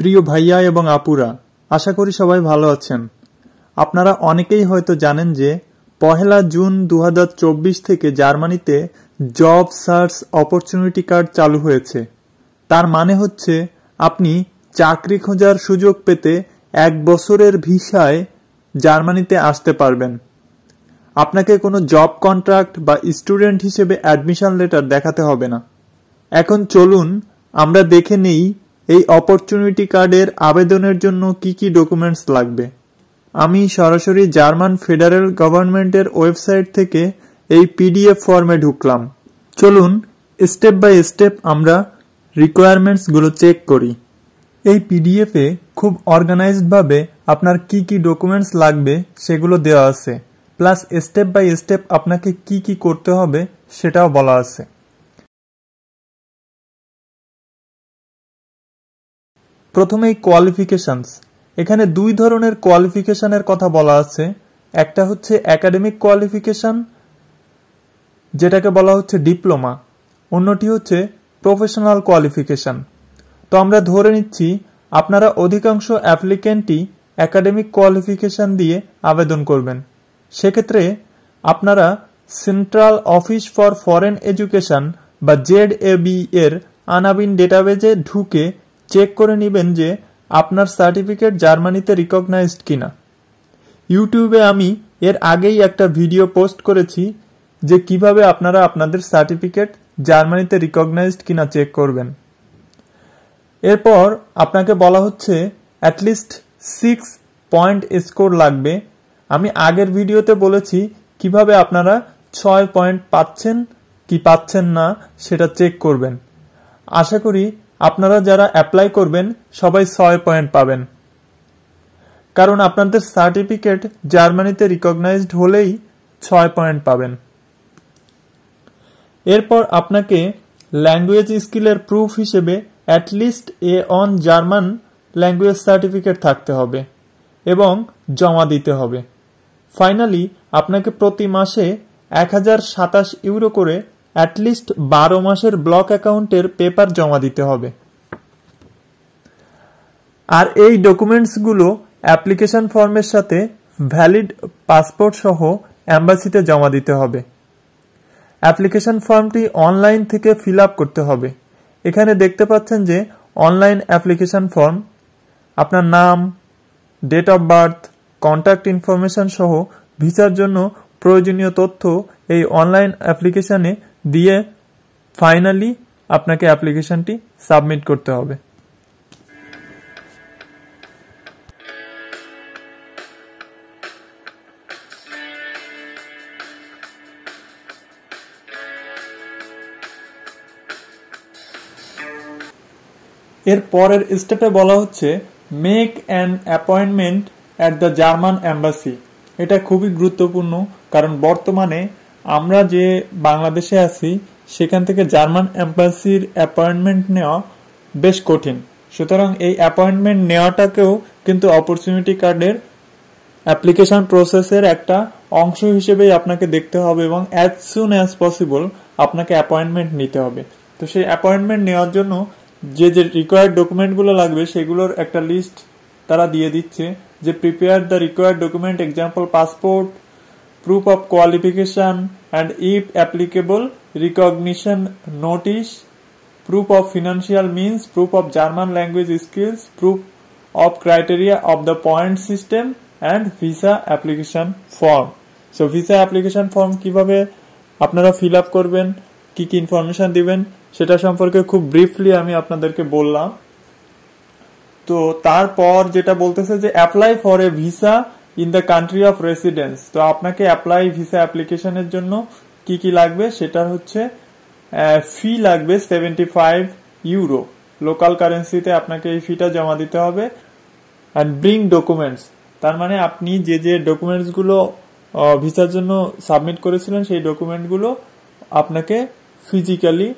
প্রিয় ভাইয়া এবং আপুরা, আশা করি সবাই ভালো আছেন। আপনারা অনেকেই হয়তো জানেন যে 1 জুন 2024 থেকে জার্মানিতে জব সার্চ অপরচুনিটি কার্ড চালু হয়েছে। তার মানে হচ্ছে আপনি চাকরি খোঁজার সুযোগ পেতে 1 বছরের ভিসায় জার্মানিতে আসতে পারবেন। আপনাকে কোনো জব কন্ট্রাক্ট বা স্টুডেন্ট হিসেবে অ্যাডমিশন লেটার দেখাতে হবে না। এখন চলুন আমরা দেখে নেই এই অপরচুনিটি কার্ডের আবেদনের জন্য কি কি ডকুমেন্টস লাগবে। আমি সরাসরি জার্মান ফেডারেল গভর্নমেন্টের ওয়েবসাইট থেকে এই পিডিএফ ফর্মে ঢুকলাম। চলুন স্টেপ বাই স্টেপ আমরা রিকোয়ারমেন্টসগুলো চেক করি। এই পিডিএফে খুব অর্গানাইজড ভাবে আপনার কি কি ডকুমেন্টস লাগবে সেগুলো দেওয়া আছে, প্লাস স্টেপ বাই স্টেপ আপনাকে কি কি করতে হবে সেটাও বলা আছে। প্রথমেই কোয়ালিফিকেশনস। এখানে 2 ধরনের কোয়ালিফিকেশনের কথা বলা আছে। একটা হচ্ছে একাডেমিক কোয়ালিফিকেশন, যেটাকে বলা হচ্ছে ডিপ্লোমা। অন্যটি হচ্ছে প্রফেশনাল কোয়ালিফিকেশন। তো আমরা ধরে নিচ্ছি আপনারা অধিকাংশ অ্যাপ্লিকেন্টই একাডেমিক কোয়ালিফিকেশন দিয়ে আবেদন করবেন। সেক্ষেত্রে আপনারা central office for foreign education বা ZAB এর আনাবিন ডেটাবেজে ঢুকে চেক করে নেবেন যে আপনার সার্টিফিকেট জার্মানিতে রিকগনাইজড কিনা। ইউটিউবে আমি এর আগেই একটা ভিডিও পোস্ট করেছি যে কিভাবে আপনারা আপনাদের সার্টিফিকেট জার্মানিতে রিকগনাইজড কিনা চেক করবেন। এরপর আপনাকে বলা হচ্ছে অ্যাটলিস্ট 6 পয়েন্ট স্কোর লাগবে। আমি আগের ভিডিওতে বলেছি কিভাবে আপনারা 6 পয়েন্ট পাচ্ছেন কি পাচ্ছেন না সেটা চেক করবেন। আশা করি আপনারা যারা অ্যাপ্লাই করবেন সবাই 6 পয়েন্ট পাবেন, কারণ আপনাদের সার্টিফিকেট জার্মানিতে রিকগনাইজড হলেই 6 পয়েন্ট পাবেন। এরপর আপনাকে ল্যাঙ্গুয়েজ স্কিলের প্রুফ হিসেবে at least A1 German language certificate থাকতে হবে এবং জমা দিতে হবে। ফাইনালি আপনাকে প্রতি মাসে 1027 ইউরো করে অ্যাটলিস্ট 12 মাসের ব্লক অ্যাকাউন্টের পেপার জমা দিতে হবে। আর এই ডকুমেন্টসগুলো অ্যাপ্লিকেশন ফর্মের সাথে ভ্যালিড পাসপোর্ট সহ এম্বাসিতে জমা দিতে হবে। অ্যাপ্লিকেশন ফর্মটি অনলাইন থেকে ফিল আপ করতে হবে। এখানে দেখতে পাচ্ছেন যে অনলাইন অ্যাপ্লিকেশন ফর্ম, আপনার নাম, date of birth, contact information সহ ভিসার জন্য প্রয়োজনীয় তথ্য এই অনলাইন অ্যাপ্লিকেশনে দিয়ে ফাইনালি আপনাকে অ্যাপ্লিকেশনটি সাবমিট করতে হবে। এর পরের স্টেপে বলা হচ্ছে make an appointment at the German embassy. এটা খুবই গুরুত্বপূর্ণ, কারণ বর্তমানে আমরা যে বাংলাদেশে আছি সেখান থেকে জার্মান এম্বাসির অ্যাপয়েন্টমেন্ট নেওয়া বেশ কঠিন। সুতরাং এই অ্যাপয়েন্টমেন্ট নেওয়াটাকেও কিন্তু অপরচুনিটি কার্ডের অ্যাপ্লিকেশন প্রসেসের একটা অংশ হিসেবেই আপনাকে দেখতে হবে এবং অ্যাজ সুন অ্যাজ পসিবল আপনাকে অ্যাপয়েন্টমেন্ট নিতে হবে। তো সেই অ্যাপয়েন্টমেন্ট নেওয়ার জন্য যে যে রিকোয়ার্ড ডকুমেন্টগুলো লাগবে সেগুলোর একটা লিস্ট তারা দিয়ে দিচ্ছে, যে prepare the required document, example passport, proof of qualification and if applicable recognition notice, proof of financial means, proof of German language skills, proof of criteria of the point system and visa application form. So visa application form কিভাবে আপনারা fill up করবেন, কি কি information দিবেন সেটা সম্পর্কে খুব briefly আমি আপনাদেরকে বললাম। তো তারপর যেটা বলতেছে যে apply for a visa in the country of residence. তো আপনাকে অ্যাপ্লাই ভিসা অ্যাপ্লিকেশনের জন্য কি কি লাগবে সেটা হচ্ছে ফি লাগবে 75 ইউরো। লোকাল কারেন্সিতে আপনাকে এই ফিটা জমা দিতে হবে। অ্যান্ড ব্রিং ডকুমেন্টস, তার মানে আপনি যে যে ডকুমেন্টসগুলো ভিসার জন্য সাবমিট করেছিলেন সেই ডকুমেন্টগুলো আপনাকে ফিজিক্যালি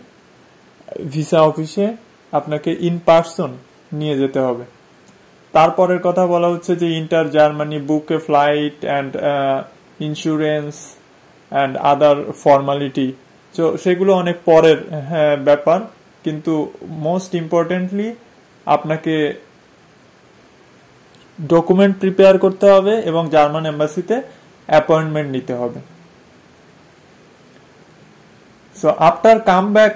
ভিসা অফিসে আপনাকে ইন পার্সন নিয়ে যেতে হবে। তারপরের কথা বলা হচ্ছে যে enter Germany, book a flight and insurance and other formality. তো সেগুলো অনেক পরের ব্যাপার, কিন্তু মোস্ট ইম্পর্টেন্টলি আপনাকে ডকুমেন্ট প্রিপেয়ার করতে হবে এবং জার্মান এম্বাসিতে অ্যাপয়েন্টমেন্ট নিতে হবে। So after come back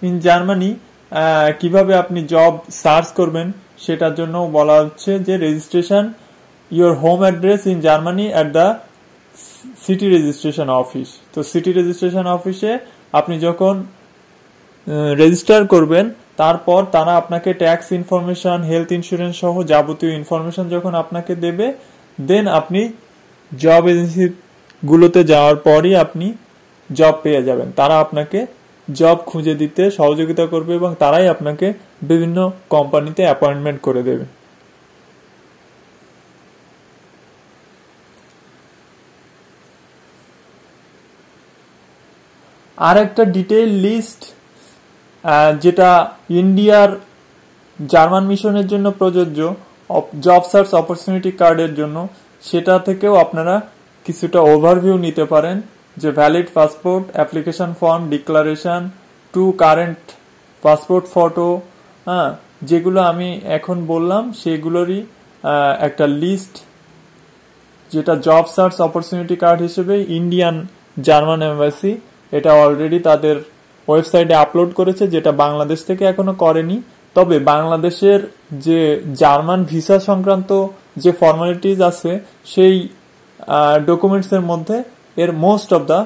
in Germany কিভাবে আপনি জব সার্চ করবেন সেটার জন্য বলা হচ্ছে যে registration your home address in Germany at the city registration office. তো সিটি রেজিস্ট্রেশন অফিসে আপনি যখন রেজিস্টার করবেন তারপর তারা আপনাকে ট্যাক্স ইনফরমেশন, হেলথ ইন্স্যুরেন্স সহ যাবতীয় ইনফরমেশন যখন আপনাকে দেবে, দেন আপনি জব এজেন্সি গুলোতে যাওয়ার পরই আপনি জব পেয়ে যাবেন। তারা আপনাকে জব খুঁজে দিতে সহযোগিতা করবে এবং তারাই আপনাকে বিভিন্ন কোম্পানিতে অ্যাপয়েন্টমেন্ট করে দেবে। আর একটা ডিটেইল লিস্ট যেটা ইন্ডিয়ার জার্মান মিশনের জন্য প্রযোজ্য জব সার্চ অপরচুনিটি কার্ডের জন্য, সেটা থেকেও আপনারা কিছুটা ওভারভিউ নিতে পারেন যে valid passport, application form, declaration, 2 current passport photo, যেগুলো আমি এখন বললাম সেগুলোরই একটা লিস্ট, যেটা জব সার্চ অপরচুনিটি কার্ড হিসেবে ইন্ডিয়ান জার্মান এম্বাসি এটা অলরেডি তাদের ওয়েবসাইটে আপলোড করেছে, যেটা বাংলাদেশ থেকে এখনো করেনি। তবে বাংলাদেশের যে জার্মান ভিসা সংক্রান্ত যে ফর্মালিটিজ আছে সেই ডকুমেন্টস এর মধ্যে এর মোস্ট অফ দা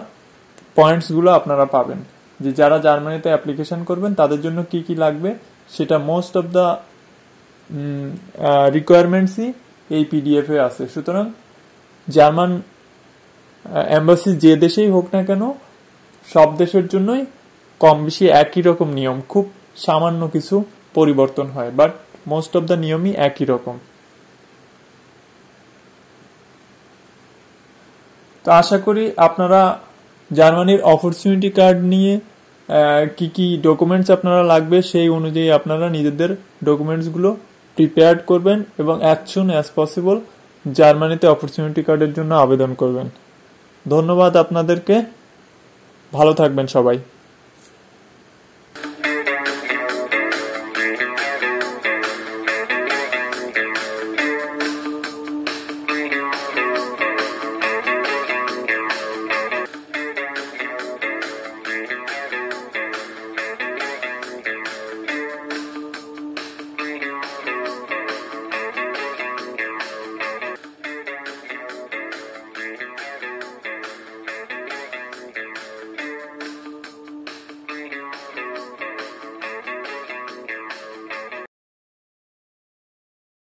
পয়েন্টস গুলো আপনারা পাবেন, যে যারা জার্মানিতে অ্যাপ্লিকেশন করবেন তাদের জন্য কি কি লাগবে সেটা মোস্ট অফ দা রিকোয়ারমেন্টসই এই পিডিএফ এ আছে। সুতরাং জার্মান এম্বাসি যে দেশেই হোক না কেন সব দেশের জন্যই কম বেশি একই রকম নিয়ম, খুব সামান্য কিছু পরিবর্তন হয়, বাট মোস্ট অফ দা নিয়মই একই রকম। তো আশা করি আপনারা জার্মানির অপরচুনিটি কার্ড নিয়ে কি কি ডকুমেন্টস আপনারা লাগবে সেই অনুযায়ী আপনারা নিজেদের ডকুমেন্টসগুলো প্রিপেয়ার্ড করবেন এবং অ্যাজ সুন অ্যাজ পসিবল জার্মানিতে অপরচুনিটি কার্ডের জন্য আবেদন করবেন। ধন্যবাদ আপনাদেরকে, ভালো থাকবেন সবাই।